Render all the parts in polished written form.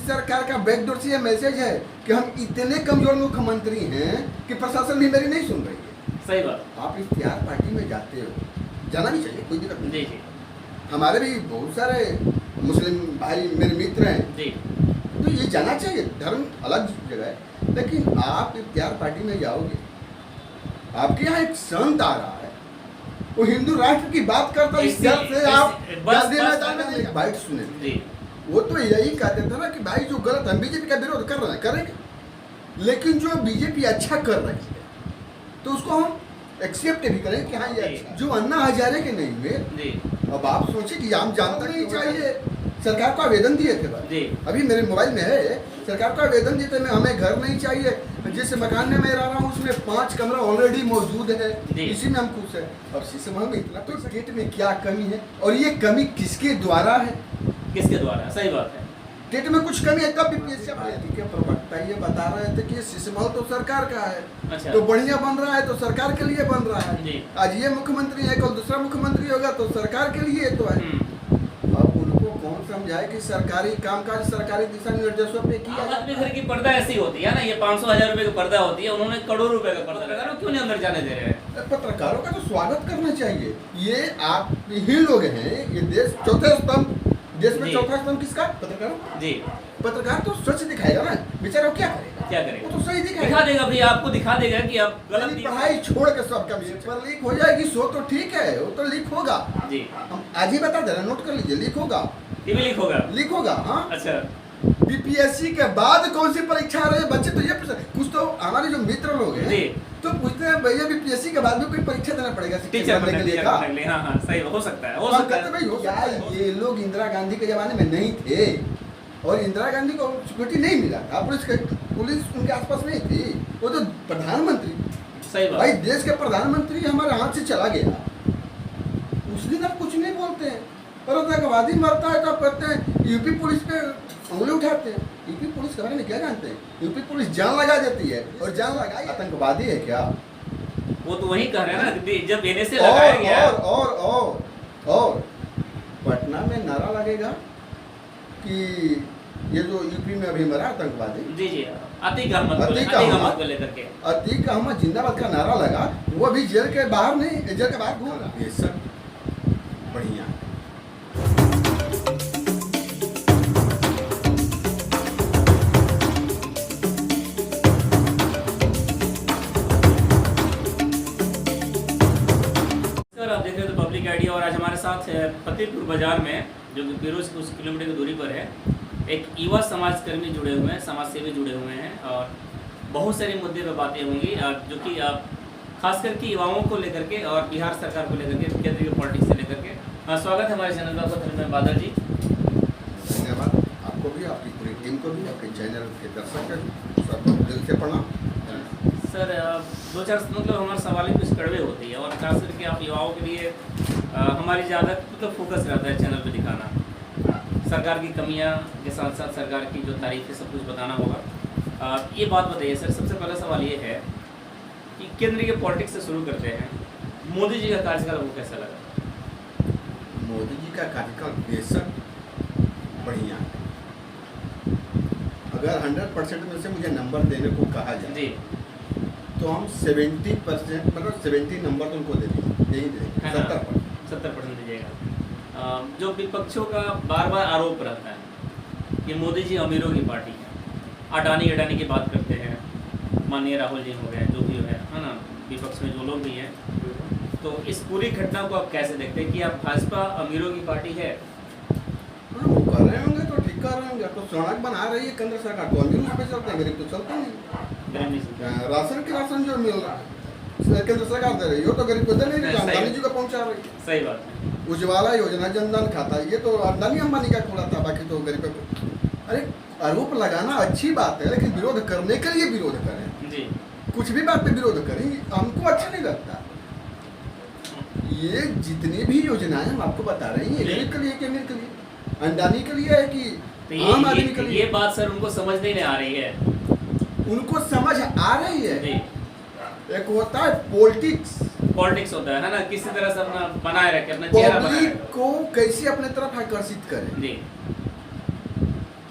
सरकार का बैकडोर से ये मैसेज है कि हम इतने कमजोर मुख्यमंत्री हैं कि प्रशासन भी मेरी नहीं सुन रही है। सही बात। आप इख्तियार पार्टी में जाते हो, जाना भी चाहिए, कोई दिक्कत नहीं। जी। हमारे भी बहुत सारे मुस्लिम भाई मेरे मित्र हैं जी। तो ये जाना चाहिए, धर्म अलग जगह है, लेकिन आप इख्तियार पार्टी में जाओगे, आपके यहाँ एक संत आ रहा है, वो हिंदू राष्ट्र की बात करता है, इस डर से आप बाइट सुने जी। वो तो यही कहते थे ना कि भाई जो गलत हम बीजेपी का विरोध कर रहे हैं करेंगे, लेकिन जो बीजेपी अच्छा कर रही है तो उसको हम एक्सेप्ट भी करें कि हाँ ये अच्छा। जो अन्ना हजारे के नहीं हुए, अब आप सोचिए कि आम जनता नहीं चाहिए, सरकार को आवेदन दिए थे भाई, अभी मेरे मोबाइल में है, सरकार को आवेदन दिए थे, हमें घर नहीं चाहिए, जिस मकान में मैं रह रहा हूँ उसमें 5 कमरा ऑलरेडी मौजूद है, इसी में हम खुश है। और शीशम में इतना तो स्टेट में क्या कमी है, और ये कमी किसके द्वारा है, किसके द्वारा? सही बात है, स्टेट में कुछ कमी है, तब बीपीएससी के प्रवक्ता ये बता रहे थे कि शीशमहल तो सरकार का है। अच्छा। तो बढ़िया बन रहा है तो सरकार के लिए बन रहा है, आज ये मुख्यमंत्री है, कल दूसरा मुख्यमंत्री होगा तो सरकार के लिए तो है। अब उनको कौन समझाए कि सरकारी कामकाज सरकारी दिशा निर्देशों पे किया। आम आदमी घर की पर्दा ऐसी होती है ना, ये 500,000 रुपए की पर्दा होती है, उन्होंने करोड़ों रुपए का पर्दा लगा, क्यों नहीं अंदर जाने दे रहे हैं? पत्रकारों का तो स्वागत करना चाहिए, ये आप ही लोग हैं, ये देश चौथे स्तंभ, देश में चौथा स्तंभ किसका? पत्रकारों। जी। पत्रकार तो सच दिखाएगा ना, बेचारा क्या करेगा? क्या करेगा? वो तो सही दिखा देगा भैया, आपको दिखा देगा कि आप गलत पढ़ाई छोड़ के सबका पेपर लीक हो जाएगी, सो तो ठीक है, वो तो लीक होगा जी, हम आज ही बता दे रहे, नोट कर लीजिए, लीक होगा, लीक होगा। हाँ अच्छा। बीपीएससी के बाद कौन सी परीक्षा आ रही है बच्चे, तो ये कुछ तो हमारे जो मित्र लोग हैं तो पूछते हैं भैया बीपीएससी के बाद में कोई परीक्षा देना पड़ेगा टीचर बनने के लिए? हाँ, सही हो सकता है, हो सकता है। भाई ये लोग इंदिरा गांधी के जमाने में नहीं थे, और इंदिरा गांधी को सिक्योरिटी नहीं मिला था, पुलिस उनके आसपास नहीं थी, वो तो प्रधानमंत्री, सही बात भाई, देश के प्रधानमंत्री हमारे हाथ से चला गया, उस दिन आप कुछ नहीं बोलते हैं, और आतंकवादी मरता है तो आप कहते हैं यूपी पुलिस पे उंगली उठाते हैं। यूपी पुलिस के बारे में क्या जानते हैं? यूपी पुलिस जान लगा देती है, और जान लगाई आतंकवादी है क्या? वो तो वही कह रहे हैं ना, जब एनए से लगाया गया। और पटना में नारा लगेगा कि ये जो यूपी में अभी मरा आतंकवादी, जी, अतीक अहमद को लेकर के अतीक अहमद जिंदाबाद का नारा लगा, वो अभी जेल के बाहर नहीं, जेल के बाहर घूम रहा। ये सब बढ़िया। आप देख रहे हो तो पब्लिक आइडिया, और आज हमारे साथ फतेहपुर बाजार में जो कि 15 किलोमीटर की दूरी पर है, एक युवा समाजकर्मी जुड़े हुए हैं, समाज सेवी जुड़े हुए हैं, और बहुत सारे मुद्दे पर बातें होंगी जो कि खास करके युवाओं को लेकर के और बिहार सरकार को लेकर के, केंद्रीय पॉलिटिक्स से लेकर के। स्वागत है हमारे चैनल पर धर्मेंद्र बादल जी। धन्यवाद आपको भी, आपकी पूरी टीम को भी, आपके चैनल के दर्शक सबको दिल से प्रणाम। सर 2-4 मतलब हमारे सवालें कुछ कड़वे होती है, और खास करके आप युवाओं के लिए हमारी ज़्यादा मतलब फोकस रहता है चैनल पे दिखाना, सरकार की कमियां के साथ साथ सरकार की जो तारीफें सब कुछ बताना होगा। ये बात बताइए सर, सबसे पहला सवाल ये है कि केंद्र के पॉलिटिक्स से शुरू करते हैं, मोदी जी का कार्यकाल वो कैसा लगा? मोदी जी का कार्यकाल बेशक बढ़िया है, अगर 100% में से मुझे नंबर देने को कहा जाए जी, तो हम 70% मतलब 70 नंबर तो उनको दे देंगे, यही देंगे, 70% दीजिएगा। जो विपक्षों का बार बार आरोप रहता है कि मोदी जी अमीरों की पार्टी है, अडानी की बात करते हैं, माननीय राहुल जी हो गए, जो भी है ना, विपक्ष में जो लोग भी हैं, तो इस पूरी घटना को आप कैसे देखते हैं कि आप भाजपा अमीरों की पार्टी है? वो कर रहे होंगे तो ठीक कर रहे होंगे, तो सड़क बना रही है केंद्र सरकार, तो अमीरों पे चलते हैं, गरीब तो चलते नहीं। राशन की राशन जो मिल रहा है केंद्र सरकार दे रही है, तो गरीब को दे नहीं रही, अंबानी जी को पहुंचा रही है। सही बात है। उज्ज्वला योजना, जनधन खाता, ये तो अंबानी का खुला था, बाकी तो गरीब को। अरे आरोप लगाना अच्छी बात है, लेकिन विरोध करने के लिए विरोध करें जी, कुछ भी बात पे विरोध करें, हमको अच्छा नहीं लगता। ये जितनी भी योजनाएं हम आपको बता रहे हैं, गरीब के लिए, अमीर के लिए, अंबानी के लिए है कि आम आदमी के लिए? ये बात सर उनको समझ नहीं आ रही है। उनको समझ आ रही है जी। एक होता है पॉलिटिक्स होता है ना, किसी तरह से अपना बनाए रखे, अपना चेहरा बनाए पब्लिक को कैसे अपने तरफ आकर्षित करें जी।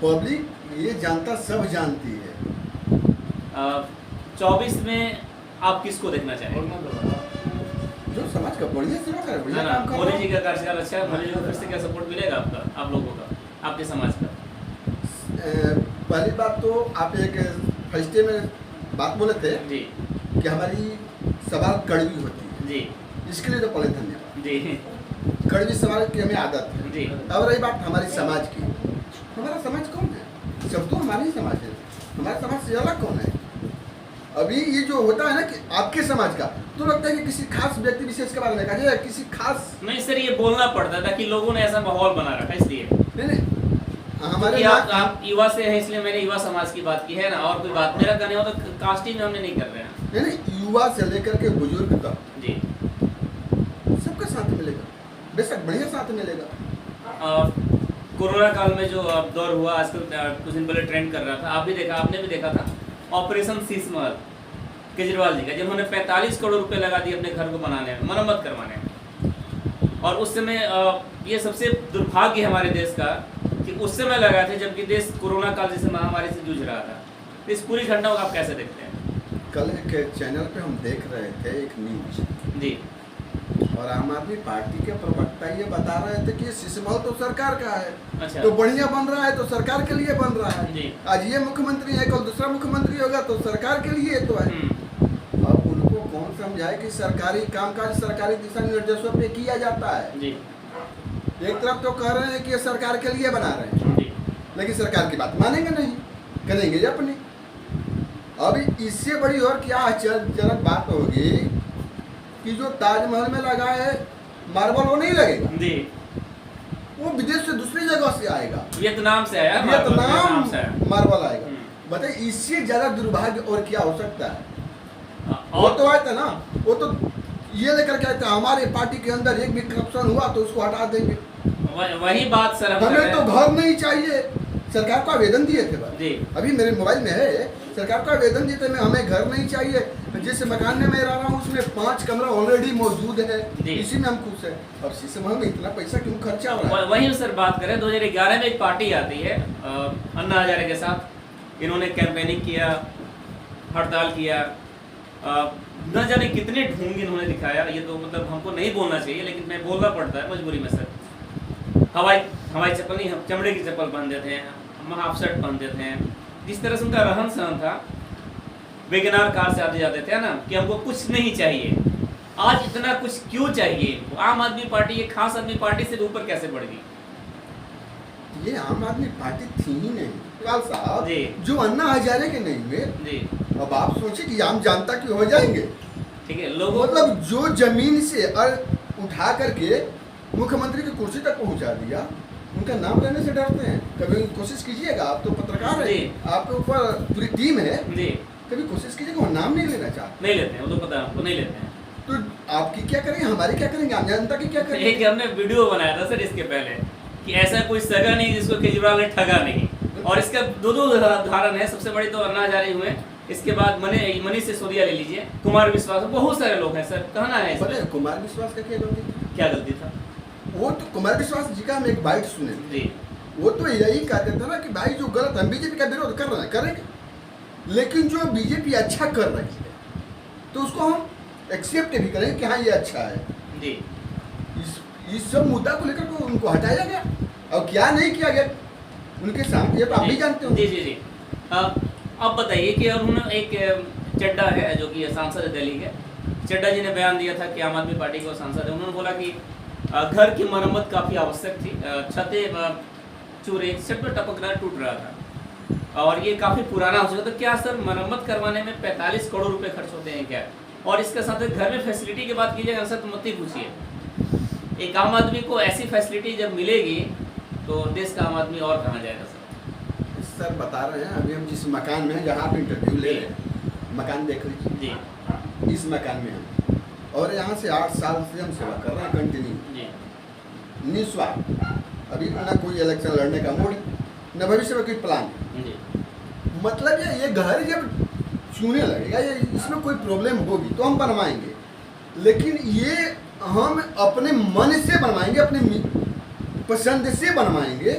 पब्लिक ये जानता, सब जानती है। 24 में आप किसको देखना चाहेंगे? जो समाज का बढ़िया सेवा करे, बढ़िया ना काम कर मोदी रहा जी का कार्यकाल अच्छा है, मोदी जी को फिर से क्या सपोर्ट मिलेगा आपका, आप लोगों का, आपके समाज का? पहली बात तो आप एक फर्स्टे में बात बोले थे जी कि हमारी सवाल कड़वी होती है, जी इसके लिए तो पहले धन्यवाद। जी कड़वी सवाल की हमें आदत है। जी अब रही बात हमारी समाज की, हमारा समाज कौन है? सब तो हमारा ही समाज है, हमारा समाज से अलग कौन है? अभी ये जो होता है ना कि आपके समाज का, तो लगता है कि किसी खास व्यक्ति विशेष के बारे में कहा जाए, किसी खास नहीं सर, ये बोलना पड़ता था कि लोगों ने ऐसा माहौल बना रखा है, इसलिए नहीं हमारे क्योंकि आप युवा से हैं, इसलिए मैंने युवा समाज की बात की है ना, और कोई बात मेरा करने हो तो कास्टिंग में हमने नहीं कर रहे हैं। नहीं, युवा से लेकर के बुजुर्ग तक जी सबका साथ मिलेगा, बेशक बढ़िया साथ मिलेगा। कोरोना काल में जो अब दौर हुआ, आजकल कुछ दिन पहले ट्रेंड कर रहा था, आप भी देखा, आपने भी देखा था, ऑपरेशन शीश महल केजरीवाल जी का, जिन्होंने 45 करोड़ रुपए लगा दिए अपने घर को बनाने में, मरम्मत करवाने में। और उस समय ये सबसे दुर्भाग्य है हमारे देश का कि उस समय लगाए थे जबकि देश कोरोना काल जैसे महामारी से जूझ रहा था। तो इस पूरी घटना को आप कैसे देखते हैं? कल एक चैनल पे हम देख रहे थे एक न्यूज जी, और आम आदमी पार्टी के प्रवक्ता ये बता रहे थे कि शीश महल तो सरकार का है, अच्छा, तो बढ़िया बन रहा है, तो सरकार के लिए बन रहा है। जी, आज ये मुख्यमंत्री है, कल दूसरा मुख्यमंत्री होगा, तो सरकार के लिए तो है। हम्म, अब उनको कौन समझाए कि सरकारी कामकाज सरकारी दिशा निर्देशों पे किया जाता है। जी, एक तरफ तो कह रहे हैं कि ये सरकार के लिए बना रहे हैं, जी, लेकिन सरकार की बात मानेंगे नहीं, करेंगे अपनी। अब इससे बड़ी और क्या आश्चर्यजनक बात होगी कि जो ताजमहल में लगा है मार्बल, वो नहीं लगेगा, जी, वो विदेश से दूसरी जगह से आएगा, वियतनाम से आया, वियतनाम से आया। मार्बल आएगा। बताइए, इससे ज्यादा दुर्भाग्य और क्या हो सकता है? वो और तो आया था ना, वो तो ये लेकर के आया था हमारे पार्टी के अंदर एक भी करप्शन हुआ तो उसको हटा देंगे। वही बात सर, हम कर रहे हमें तो हैं। घर नहीं चाहिए, सरकार को आवेदन दिए थे बस। जी, अभी मेरे मोबाइल में है, सरकार को आवेदन दिए थे, हमें घर नहीं चाहिए, जिस मकान में मैं रह रहा हूँ उसमें 5 कमरा ऑलरेडी मौजूद है, जी। इसी में हम खुश है। और शीश महल में इतना पैसा क्यों खर्चा हो रहा है? वही सर बात करें, 2011 में एक पार्टी आती है अन्ना हजारे के साथ, इन्होंने कैंपेनिंग किया, हड़ताल किया, न जाने कितने ढोंग इन्होंने दिखाया। ये तो मतलब हमको नहीं बोलना चाहिए, लेकिन मैं बोलना पड़ता है मजबूरी में सर। हवाई चप्पल नहीं, हम चमड़े की चप्पल पहन देते हैं, हम हाफ शर्ट पहन देते हैं। जिस तरह से उनका रहन सहन था, वेगनार कार से आते जाते थे ना, कि हमको कुछ नहीं चाहिए। आज इतना कुछ क्यों चाहिए? आम आदमी पार्टी, ये खास आदमी पार्टी से ऊपर कैसे बढ़ गई? ये आम आदमी पार्टी थी ही नहीं लाल साहब, जी। जो अन्ना हजारे के नहीं हुए। जी, अब आप सोचिए कि आम जनता की हो जाएंगे, ठीक है, लोगों मतलब जो जमीन से उठा करके मुख्यमंत्री की कुर्सी तक पहुंचा दिया, उनका नाम लेने से डरते हैं। कभी कोशिश कीजिएगा, आप तो पत्रकार है, जी। आपके ऊपर पूरी टीम है, जी, कभी कोशिश कीजिएगा, वो नाम नहीं लेना चाहते। नहीं लेते हैं, वो तो पता है हमको, नहीं लेते हैं। तो आपकी क्या करेंगे, हमारी क्या करेंगे, आम जनता की क्या करेंगे? एक हमने वीडियो बनाया था सर इसके पहले कि ऐसा कोई सगा नहीं जिसको केजरीवाल ने ठगा नहीं, और इसका दो उदाहरण है। सबसे बड़ी तो अन्ना हजारे हुए, इसके बाद मनीष सिसोदिया ले लीजिए, कुमार विश्वास, बहुत सारे लोग हैं सर। कहना है पता है इसमें कुमार विश्वास का क्या गलती थी? क्या गलती था? वो तो कुमार विश्वास जी का हम एक बाइट सुने, जी, वो तो यही कहते थे ना कि भाई जो गलत, हम बीजेपी का विरोध कर रहे हैं, करेंगे, लेकिन जो बीजेपी अच्छा कर रही है तो उसको हम एक्सेप्ट भी करेंगे कि हाँ ये अच्छा है। जी, इस सब मुद्दा को लेकर के उनको हटाया गया, और क्या नहीं किया गया उनके सामने, ये तो आप भी जानते हो। जी, जी, जी। अब बताइए कि उन्होंने एक चड्डा है जो कि सांसद है दिल्ली के, चड्डा जी ने बयान दिया था कि आम आदमी पार्टी के सांसद है, उन्होंने बोला कि घर की मरम्मत काफ़ी आवश्यक थी, छतें चूरे छत पर टपकना टूट रहा था और ये काफ़ी पुराना हो चुका। तो क्या सर मरम्मत करवाने में 45 करोड़ रुपए खर्च होते हैं क्या? और इसके साथ घर में फैसिलिटी की बात कीजिएगा सर, तो मत ही पूछिए। एक आम आदमी को ऐसी फैसिलिटी जब मिलेगी तो देश का आम आदमी और कहाँ जाएगा सर? सर बता रहे हैं, अभी हम जिस मकान में हैं, जहाँ आप इंटरव्यू ले रहे हैं, मकान देख लीजिए जी, इस मकान में हम, और यहाँ से 8 साल से हम सेवा कर रहे हैं कंटिन्यू, जी, निस्वार्थ। अभी ना कोई इलेक्शन लड़ने का मूड, न भविष्य में कोई प्लान। जी, मतलब ये घर जब छूने लगेगा, ये इसमें कोई प्रॉब्लम होगी तो हम बनवाएंगे, लेकिन ये हम अपने मन से बनवाएंगे, अपने पसंद से बनवाएंगे।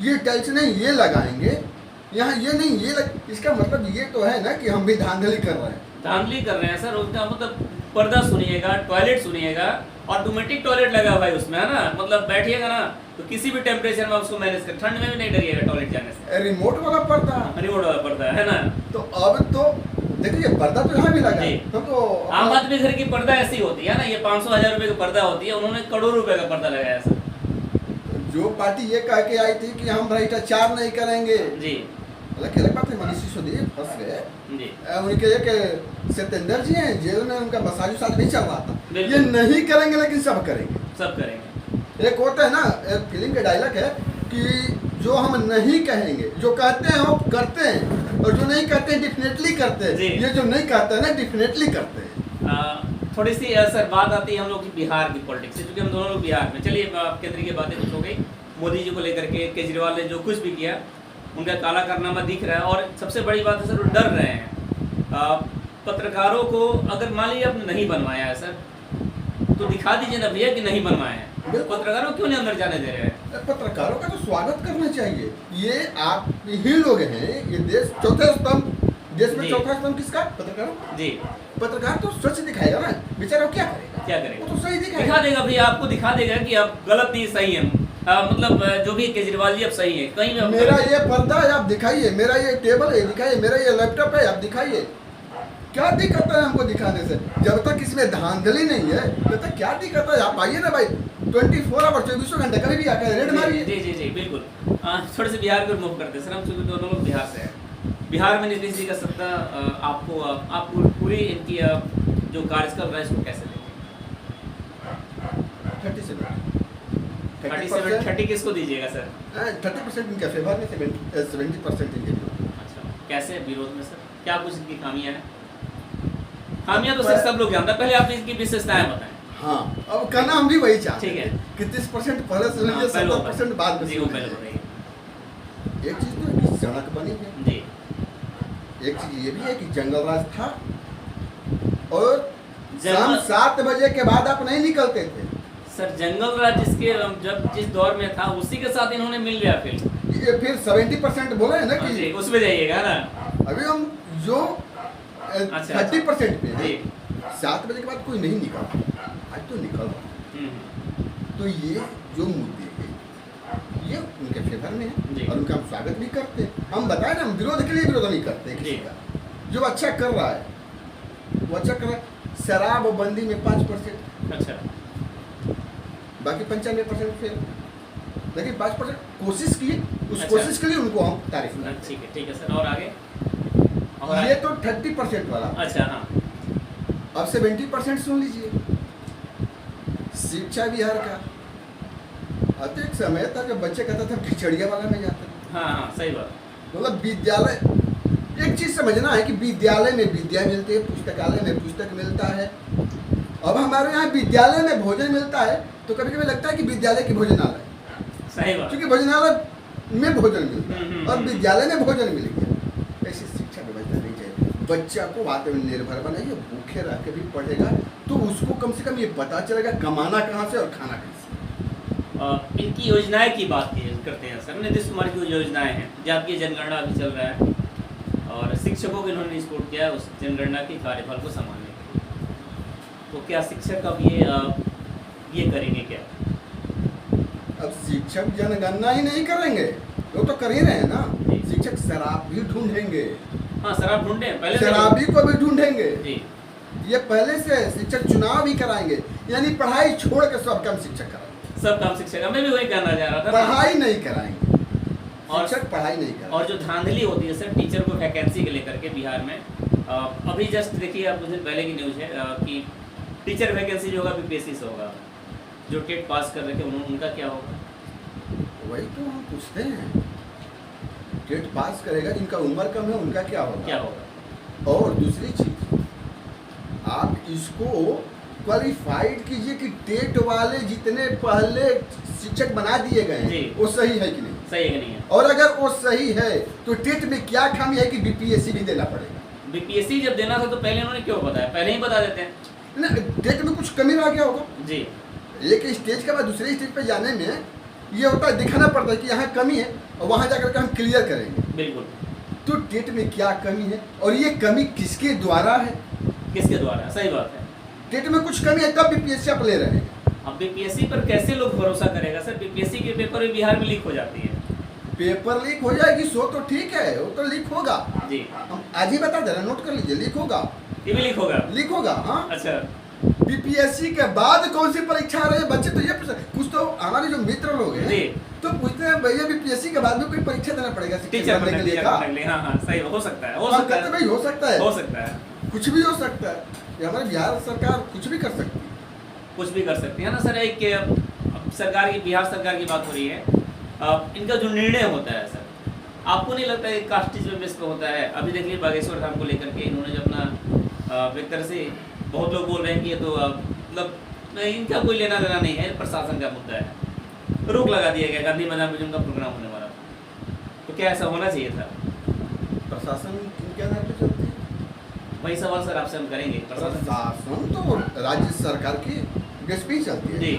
ये टाइल्स नहीं ये लगाएंगे, यहाँ ये नहीं ये इसका मतलब ये तो है ना कि हम भी धांधली कर रहे हैं। धांधली कर रहे हैं सर, उसका मतलब पर्दा सुनिएगा, टॉयलेट सुनिएगा, ऑटोमेटिक टॉयलेट लगा हुआ है उसमें, है ना, मतलब बैठिएगा ना तो किसी भी टेम्परेचर में उसको मैनेज कर, ठंड में भी नहीं डरिएगा टॉयलेट जाने से। रिमोट वाला पर्दा, रिमोट वाला पर्दा है ना। तो अब तो देखिए पर्दा तो यहाँ भी लगा है, हम तो आम आदमी घर की पर्दा ऐसी होती है ना, ये 500,000 रुपए की पर्दा होती है, उन्होंने करोड़ों रुपए का पर्दा लगाया सर। जो पार्टी ये कह के आई थी कि हम भ्रष्टाचार नहीं करेंगे जी, अलग बात है, मनीष सिसोदिया फंस गए जी, उनके एक सत्येंद्र जी हैं जेल में, उनका मसाज उसाज नहीं चल रहा था। बिल्कुल। ये नहीं करेंगे लेकिन सब करेंगे, सब करेंगे। एक होता है ना, एक फिल्म का डायलॉग है कि जो हम नहीं कहेंगे, जो कहते हैं वो करते हैं, और जो नहीं कहते हैं डेफिनेटली करते जी। हैं। ये जो नहीं कहते हैं ना डेफिनेटली करते हैं। थोड़ी सी सर बात आती है हम लोग की बिहार की पॉलिटिक्स से, क्योंकि हम दोनों लोग बिहार में, चलिए केंद्र की बातें कुछ हो गई, मोदी जी को लेकर के केजरीवाल ने जो कुछ भी किया उनका काला कारनामा दिख रहा है, और सबसे बड़ी बात है सर वो डर रहे हैं। पत्रकारों को अगर मान लीजिए आपने नहीं बनवाया है सर, तो दिखा दीजिए ना भैया कि नहीं बनवाया है, पत्रकारों को क्यों नहीं अंदर जाने दे रहे हैं? पत्रकारों का तो स्वागत करना चाहिए। ये आप ही लोग हैं, ये देश चौथा स्तंभ, देश में जी। चौथा स्तंभ किसका? पत्रकारों। जी, पत्रकार तो सच दिखाएगा ना, बेचारा क्या करेगा? क्या करेगा? वो तो सही दिखा दिखाएगा। देगा भैया, आपको दिखा देगा कि आप गलत नहीं सही है, मतलब जो भी केजरीवाल जी अब सही है, कहीं भी मेरा ये पर्दा है आप दिखाइए, मेरा ये टेबल है दिखाइए, मेरा ये लैपटॉप है आप दिखाइए। क्या दिक्कत है हमको दिखाने से? जब तक इसमें धांधली नहीं है तब तक क्या दिक्कत है? आप आइए ना भाई, 24 आवर 24 घंटे कभी भी आकर रेड मारिए। जी जी जी बिल्कुल। थोड़े से बिहार को मूव करते हैं सर, हम चूंकि दोनों लोग बिहार से हैं। बिहार में नीतीश जी का सत्ता आपको आप पूरी इनकी जो कार्यकाल है इसको कैसे देखें? 30 किसको दीजिएगा सर? 30% इनके फेवर में, 70% इनके विरोध। अच्छा, कैसे विरोध में सर? क्या कुछ इनकी खामियां हैं? खामियां तो सर सब लोग जानते हैं, पहले आप इनकी विशेषताएं बताएं। हाँ, अब कहना हम भी वही चाहते ठीक है हैं कि 30% पहले से लेंगे, 70% बाद में जी, से वो पहले लेंगे। बताइए। एक चीज तो है कि सड़क बनी है, जी, एक चीज ये भी है कि जंगल राज था, और जंगल- शाम 7 बजे के बाद आप नहीं निकलते थे। सर जंगल राज जिसके जब जिस दौर में था उसी के साथ इन्होंने मिल लिया ये फिर 70% बोले हैं ना जी, कि उसमें जाइएगा ना। अभी हम जो अच्छा, 30% पे जी, हैं, 7 बजे के बाद कोई नहीं निकल, आज तो निकल रहा है। हम्म, तो ये जो मुद्दे हैं ये उनके फेवर में जी। है, और उनका हम स्वागत भी करते हैं। हम बताए ना, हम विरोध के लिए विरोध नहीं करते किसी जी। का। जो अच्छा कर रहा है वो अच्छा कर रहा है। शराब बंदी में 5%, अच्छा, बाकी 95% फेल, लेकिन 5% कोशिश की, उस अच्छा। कोशिश के लिए उनको हम तारीफ करते ठीक है सर, और आगे? और हैं। ये आगे? तो 30% वाला। अच्छा, हाँ, अब 70% सुन लीजिए। शिक्षा बिहार का, अब तो एक समय था कि बच्चे कहता था खिचड़िया वाला में जाते थे। हाँ हाँ सही बात। मतलब विद्यालय, एक चीज समझना है कि विद्यालय में विद्या मिलती है, पुस्तकालय में पुस्तक मिलता है। अब हमारे यहाँ विद्यालय में भोजन मिलता है तो कभी कभी लगता है कि विद्यालय की भोजनालय, सही बात। क्योंकि भोजनालय में भोजन मिलता हम्म, है और विद्यालय में भोजन मिल गया। ऐसी शिक्षा व्यवस्था नहीं चाहिए। बच्चा को आत्मनिर्भर बनाइए, भूखे रह के भी पढ़ेगा तो उसको कम से कम ये पता चलेगा कमाना कहाँ से और खाना कहाँ से। इनकी योजनाएं की बात करते हैं सर, नीतीश कुमार की जो योजनाएं हैं, जातीय जनगणना अभी चल रहा है और शिक्षकों को इन्होंने सपोर्ट किया है उस जनगणना के कार्यफल को संभालने के लिए। तो क्या शिक्षक अब ये करेंगे क्या? अब शिक्षक जनगणना ही नहीं करेंगे, वो तो कर ही रहे हैं ना। शिक्षक शराब भी ढूंढेंगे, हाँ शराब ढूंढे पहले से। शराबी को भी ढूंढेंगे। जी, ये पहले से शिक्षक चुनाव भी कराएंगे, यानी पढ़ाई छोड़ के सब काम शिक्षक कराएंगे। सब काम शिक्षक, मैं भी वही कहना चाह रहा था। पढ़ाई नहीं कराएंगे, और शिक्षक पढ़ाई नहीं कराएंगे। और जो धांधली होती है सर टीचर को वैकेंसी के लेकर के बिहार में, अभी जस्ट देखिए आप, कुछ दिन पहले की न्यूज़ है कि टीचर वैकेंसी जो होगा बीपीएससी से होगा, जो टेट पास कर रखे उनका क्या होगा? वही तो हम पूछते हैं, टेट पास करेगा जिनका उम्र कम है उनका क्या क्या होगा? होगा? और दूसरी चीज, आप इसको क्वालिफाइड कीजिए कि टेट वाले जितने पहले शिक्षक बना दिए गए जी। हैं वो सही है कि नहीं। सही है कि नहीं है? और अगर वो सही है तो टेट में क्या खामी है कि बीपीएससी भी देना पड़ेगा? बीपीएससी जब देना था तो पहले उन्होंने क्यों बताया? पहले ही बता देते हैं। ना, टेट में कुछ कमी रह गया होगा। जी, एक स्टेज के बाद दूसरे स्टेज पे जाने में ये होता है, दिखाना पड़ता है कि यहाँ कमी है, और वहाँ जाकर के हम क्लियर करेंगे। बिल्कुल। तो टेट में क्या कमी है और ये कमी किसके द्वारा है? किसके द्वारा? सही बात है। टेट में कुछ कमी है तब बीपीएससी आप ले रहे हैं। अब बीपीएससी पर कैसे लोग भरोसा करेगा सर? बीपीएससी के पेपर भी बिहार में लीक हो जाती है। पेपर लीक हो जाएगी सो तो ठीक है, वो तो लीक होगा। जी। हम आज ही बता दे रहे हैं, नोट कर लीजिए, लीक होगा। ये भी लीक होगा? लीक होगा, हाँ। अच्छा। बीपीएससी के बाद कौन सी परीक्षा आ रही है? बच्चे तो ये कुछ तो हमारे जो मित्र लोग हैं जी, तो पूछते हैं भैया बीपीएससी के बाद में कोई परीक्षा देना पड़ेगा टीचर बनने के लिए का? हाँ हाँ सही, हो सकता है, हो सकता है भाई, हो सकता है, हो सकता है, कुछ भी हो सकता है। ये हमारी बिहार सरकार कुछ भी कर सकती है, कुछ भी कर सकती है ना सर। एक अब सरकार की, बिहार सरकार की बात हो रही है, इनका जो निर्णय होता है सर, आपको नहीं लगता है कास्टिज्म बेस पे होता है? अभी देखिए बागेश्वर धाम को लेकर के इन्होंने जो अपना एक तरह से, बहुत लोग बोल रहे हैं कि ये तो मतलब इनका कोई लेना देना नहीं है, प्रशासन का मुद्दा है, रोक लगा दिया गया गांधी मैदान में जिनका प्रोग्राम होने वाला था। तो क्या ऐसा होना चाहिए था? प्रशासन किनके आधार पे चलती है? वही सवाल सर आपसे हम करेंगे। प्रशासन तो राज्य सरकार की बेस पे ही चलती है जी,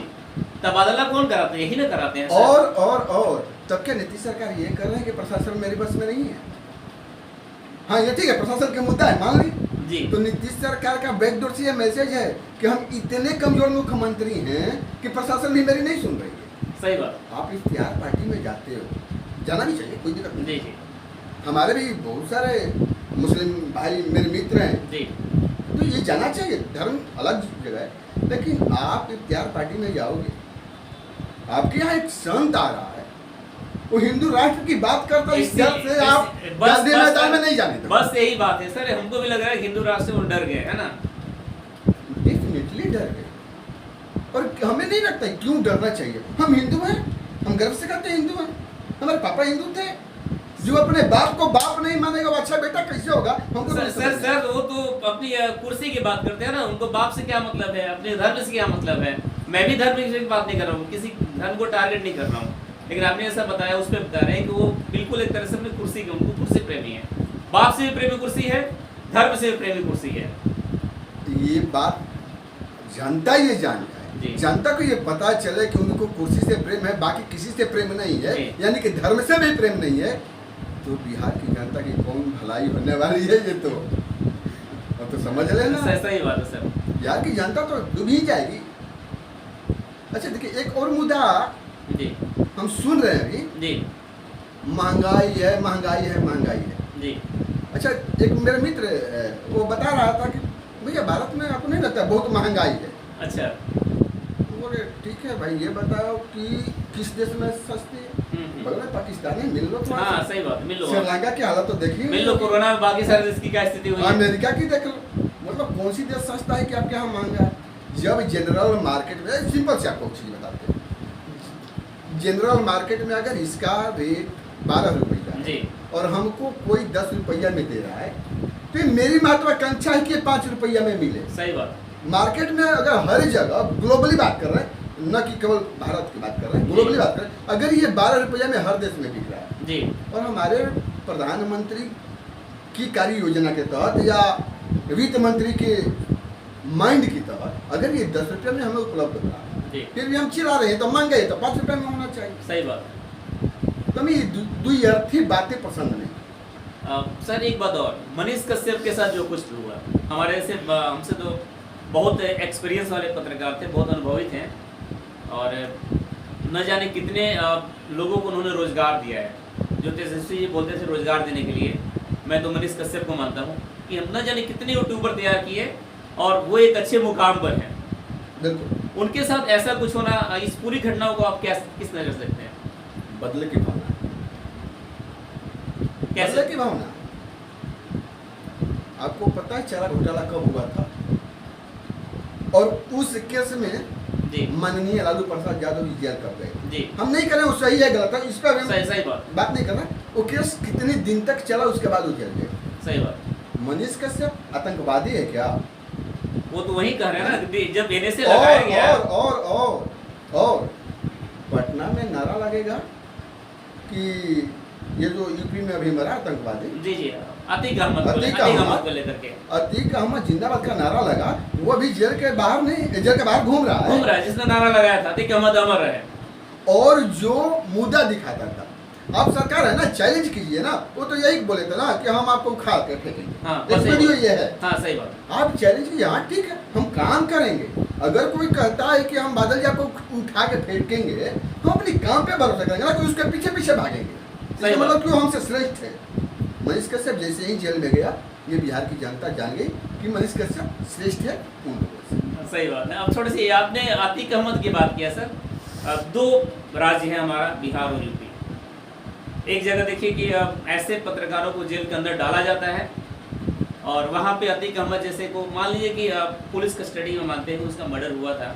तबादला कौन कराते हैं? यही ना कराते हैं सर। और तब क्या नीतीश सरकार ये कर रहे हैं कि प्रशासन मेरी बस में नहीं है? हाँ ये ठीक है, प्रशासन का मुद्दा है, मान ली जी। तो नीतीश सरकार का बैकडोर से ये मैसेज है कि हम इतने कमजोर मुख्यमंत्री हैं कि प्रशासन भी मेरी नहीं सुन रही है। सही बात। आप इख्तियार पार्टी में जाते हो, जाना भी चाहिए, कोई दिक्कत नहीं। जी जी हमारे भी बहुत सारे मुस्लिम भाई मेरे मित्र हैं, जी। तो ये जाना चाहिए, धर्म अलग जगह है, लेकिन आप इख्तियार पार्टी में जाओगे, आपके यहाँ एक संत आ रहा है, वो हिंदू राष्ट्र की बात करता है, इस डर से आप गांधी मैदान में नहीं जाने दो। बस यही बात है सर, हमको भी लग रहा है हिंदू राष्ट्र से वो डर गए, है ना? डेफिनेटली डर गए, और हमें नहीं लगता है क्यों डरना चाहिए। हम हिंदू हैं, हम गर्व से कहते हैं हिंदू हैं, हमारे पापा हिंदू थे। जो अपने बाप को बाप नहीं मानेगा वो अच्छा बेटा कैसे होगा? हमको सर वो तो अपनी कुर्सी की बात करते हैं ना, उनको बाप से क्या मतलब है, अपने धर्म से क्या मतलब है? मैं भी धर्म की बात नहीं कर रहा हूँ, किसी धर्म को टारगेट नहीं कर रहा हूँ, लेकिन आपने ऐसा बताया, उस पर बता रहे हैं कि वो बिल्कुल एक तरह से अपनी कुर्सी के, उनको कुर्सी प्रेमी है, बाप से भी प्रेमी कुर्सी है, धर्म से भी प्रेमी कुर्सी है। ये बात जनता ये जान जाए, जनता को ये पता चले कि उनको कुर्सी से प्रेम है, बाकी किसी से प्रेम नहीं है, यानी कि धर्म से भी प्रेम नहीं है, तो बिहार की जनता की कौन भलाई होने वाली है? ये तो अब तो समझ लेना। सही बात है सर, बिहार की जनता तो डूब ही जाएगी। अच्छा देखिए, एक और मुद्दा जी हम सुन रहे हैं अभी, जी, महंगाई है, महंगाई है, महंगाई है जी। अच्छा, एक मेरा मित्र वो बता रहा था कि भैया भारत में आपको नहीं लगता बहुत महंगाई है? अच्छा। बोले ठीक है भाई, ये बताओ कि किस देश में सस्ती है? बोले पाकिस्तान है, मिल लो। हाँ सही बात, मिल लो। श्रीलंका की हालत तो देखिए, मिल लो, कोरोना में बाकी सारे देश की क्या स्थिति हुई है? अमेरिका की देख लो, मतलब कौन सी देश सस्ता है कि आपके यहाँ महंगा है? जब जनरल मार्केट में, सिंपल से आपको चीज बताते हैं, जनरल मार्केट में अगर इसका रेट 12 रुपया जी, और हमको कोई 10 रुपया में दे रहा है, तो ये मेरी महत्वाकांक्षा है कि 5 रुपया में मिले। सही बात। मार्केट में अगर हर जगह, ग्लोबली बात कर रहे हैं, न कि केवल भारत की बात कर रहे हैं, ग्लोबली बात कर रहे हैं, अगर ये 12 रुपया में हर देश में बिक रहा है जी, और हमारे प्रधानमंत्री की कार्य योजना के तहत या वित्त मंत्री के माइंड की तहत अगर ये 10 रुपया में हमें उपलब्ध हो रहा है, फिर भी हम चिल्ला रहे हैं तो महंगा है, तो 5 रुपया में होना चाहिए। सही बात। तो हमें ये द्विअर्थी बातें पसंद नहीं। सर एक बात और, मनीष कश्यप के साथ जो कुछ हुआ, हमारे से हमसे तो बहुत एक्सपीरियंस वाले पत्रकार थे, बहुत अनुभवी थे, और न जाने कितने लोगों को उन्होंने रोजगार दिया है। जो तेजस्वी जी बोलते थे रोजगार देने के लिए, मैं तो मनीष कश्यप को मानता हूँ कि हम न जाने कितने यूट्यूबर तैयार किए और वो एक अच्छे मुकाम पर हैं। बिल्कुल। उनके साथ ऐसा कुछ होना, इस पूरी घटनाओं को आप क्या किस नजर से देखते हैं? बदले की भावना। कैसे? बदले की भावना। आपको पता है चारा घोटाला कब हुआ था? और उस केस में जी, माननीय लालू प्रसाद यादव जी जेल कर गए। जी, हम नहीं करें वो सही है गलत है, इस पर सही बात नहीं करना। वो केस कितने दिन तक चला, उसके बाद वो जेल गए। सही बात। मनीष कश्यप आतंकवादी है क्या? वो तो वही कह रहे हैं ना, जब एनएसए लगाया गया। और पटना में नारा लगेगा कि ये जो यूपी में अभी मरा आतंकवादी, जी जी, अतीक अहमद को लेकर के, अतीक अहमद जिंदाबाद का नारा लगा, वो अभी जेल के बाहर नहीं, जेल के बाहर घूम रहा है, जिसने नारा लगाया था अतीक अहमद अमर रहे। और जो मुद्दा दिखाता था आप सरकार है ना, चैलेंज कीजिए ना। वो तो यही बोले थे ना कि हम आपको उखाड़ के फेंकेंगे। हाँ, एक बस वीडियो ये है। हाँ सही बात। आप चैलेंज कीजिए, हाँ ठीक है हम काम करेंगे। अगर कोई कहता है कि हम बादल जी आपको उठा के फेंकेंगे, हम अपने काम पे भरोसा करेंगे ना कि उसके पीछे पीछे भागेंगे। इसका मतलब कि वो हमसे श्रेष्ठ है। मनीष कश्यप जैसे ही जेल में गया, ये बिहार की जनता जान गई कि मनीष कश्यप श्रेष्ठ है उन लोगों से। सही बात है। अब थोड़ी सी आपने आतिक अहमद की बात किया सर। दो राज्य हैं हमारा, बिहार और यूपी। एक जगह देखिए कि ऐसे पत्रकारों को जेल के अंदर डाला जाता है और वहाँ पे आतिक अहमद जैसे को मान लीजिए कि पुलिस कस्टडी में मानते हैं उसका मर्डर हुआ था,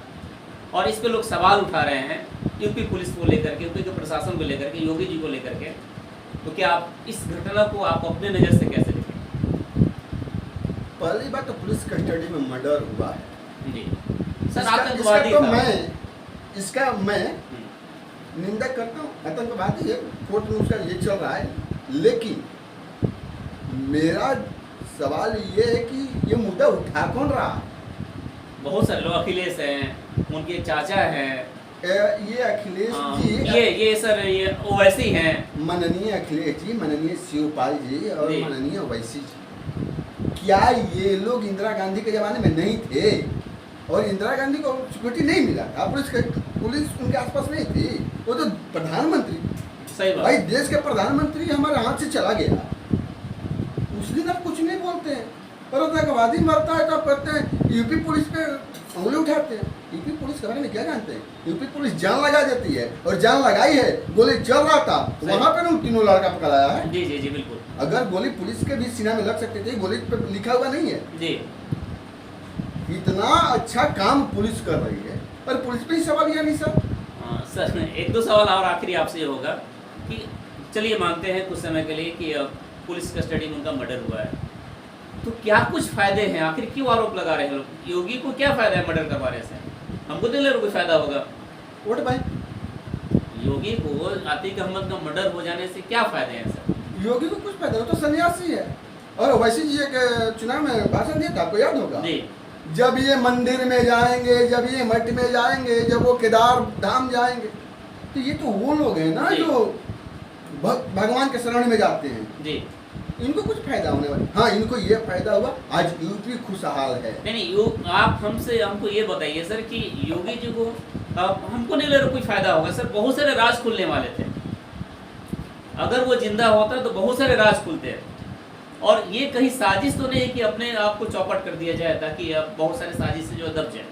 और इस पे लोग सवाल उठा रहे हैं यूपी पुलिस को लेकर के, यूपी के प्रशासन को लेकर के, योगी जी को लेकर के। तो क्या आप इस घटना को आप अपने नज़र से कैसे देखें? पहली बात तो पुलिस कस्टडी में मर्डर हुआ है जी सर, आतंकवादी था। इसका मैं निंदा करता हूँ, आतंकवादी है, कोर्ट में उसका ये चल रहा है। लेकिन मेरा सवाल ये है कि ये मुद्दा उठा कौन रहा? बहुत सारे लोग, अखिलेश हैं, उनके चाचा हैं, ये अखिलेश जी, ये सर ये ओवैसी हैं, माननीय अखिलेश जी, माननीय शिवपाल जी और जी। माननीय ओवैसी जी। क्या ये लोग इंदिरा गांधी के ज़माने में नहीं थे? और इंदिरा गांधी को सिक्योरिटी नहीं मिला था, पुलिस उनके आसपास नहीं थी। वो तो प्रधानमंत्री, सही बात। भाई देश के प्रधानमंत्री हमारे हाथ से चला गया, उस दिन आप कुछ नहीं बोलते हैं। और आतंकवादी मरता है तो आप कहते हैं यूपी पुलिस पे उंगली उठाते हैं। यूपी पुलिस के बारे में क्या जानते हैं? यूपी पुलिस जान लगा देती है, और जान लगाई है। गोली चल रहा था वहां पे ना तीनों लड़का पकड़ाया है। जी जी जी बिल्कुल। अगर गोली पुलिस के भी सीना में लग सकती थी, गोली पे लिखा हुआ नहीं है जी। इतना अच्छा काम पुलिस कर रही है, पर पुलिस पे ही सवाल ये नहीं सर। सर एक दो सवाल और आखिरी आपसे ये होगा कि चलिए मानते हैं कुछ समय के लिए कि पुलिस कस्टडी में उनका मर्डर हुआ है, तो क्या कुछ फायदे हैं? आखिर क्यों आरोप लगा रहे हैं लोग? योगी को क्या फायदा है मर्डर करवाने से? हमको तो नहीं कोई फायदा होगा। वोट भाई, योगी को आतिक अहमद का मर्डर हो जाने से क्या फायदे हैं सर? योगी को कुछ फायदा, तो सन्यासी है। और वैसे जी एक चुनाव में भाषण दिया था, आपको याद होगा? जी। जब ये मंदिर में जाएंगे, जब ये मठ में जाएंगे, जब वो केदार धाम जाएंगे, तो ये तो वो लोग हैं ना जो भगवान के शरण में जाते हैं। जी। इनको कुछ फायदा होने वाला? हाँ, इनको ये फायदा हुआ, आज यूपी खुशहाल है। नहीं आप हमको ये बताइए सर कि योगी जी को हमको नहीं लग रहा कोई फायदा होगा सर। बहुत सारे राज खुलने वाले थे, अगर वो जिंदा होता तो बहुत सारे राज खुलते हैं। और ये कहीं साजिश तो नहीं है कि अपने आप को चौपट कर दिया जाए ताकि अब बहुत सारे साजिश से जो दब जाए।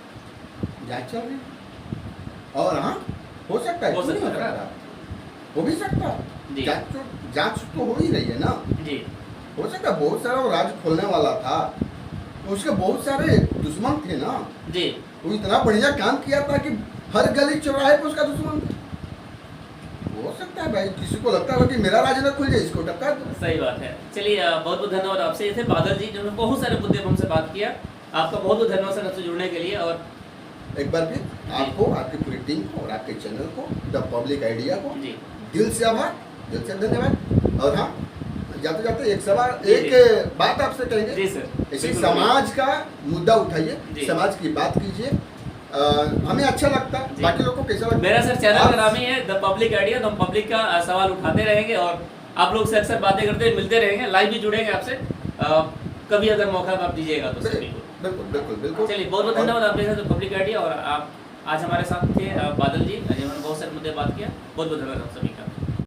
जांच चल रही है। और हाँ, हो सकता है, हो क्यों नहीं सकता है। हो सकता? हो भी सकता जी। है। जांच तो हो ही रही है ना। जी। हो सकता है बहुत सारा वो राज खोलने वाला था, उसके बहुत सारे दुश्मन थे ना। जी। वो इतना बढ़िया काम किया था कि हर गली चौराहे पर उसका दुश्मन था। हो सकता है भाई, किसी को लगता है कि मेरा राज न खुल जाए, इसको टक्का दो। सही बात है। चलिए बहुत बहुत धन्यवाद आपसे। ये थे बादल जी जिन्होंने बहुत सारे मुद्दे पर हमसे बात किया। आपका बहुत बहुत धन्यवाद सर हमसे जुड़ने के लिए। और एक बार फिर आपको, आपकी पूरी टीम को और आपके चैनल को, द पब्लिक आइडिया को जी दिल से आभार, दिल से धन्यवाद। और हाँ, जाते जाते एक सवाल, जी, एक बात आपसे कहेंगे। जी सर। इसी बिल्कुल, समाज का मुद्दा जी। उठाइए, समाज की बात कीजिए। हमें अच्छा लगता है, जी। बाकी लोगों को कैसा लगता है? मेरा सर चैनल का नाम ही है द पब्लिक आइडिया। तो हम पब्लिक का सवाल उठाते रहेंगे और आप लोग से अक्सर बातें करते मिलते रहेंगे, लाइव भी जुड़ेंगे आपसे। कभी अगर मौका आप दीजिएगा तो सर बिल्कुल बिल्कुल बिल्कुल बिल्कुल। चलिए बहुत बहुत धन्यवाद आप देख पब्लिक आइडिया। और आप आज हमारे साथ थे बादल जी, जिन्होंने बहुत सारे मुद्दे बात किया। बहुत बहुत धन्यवाद आप सभी।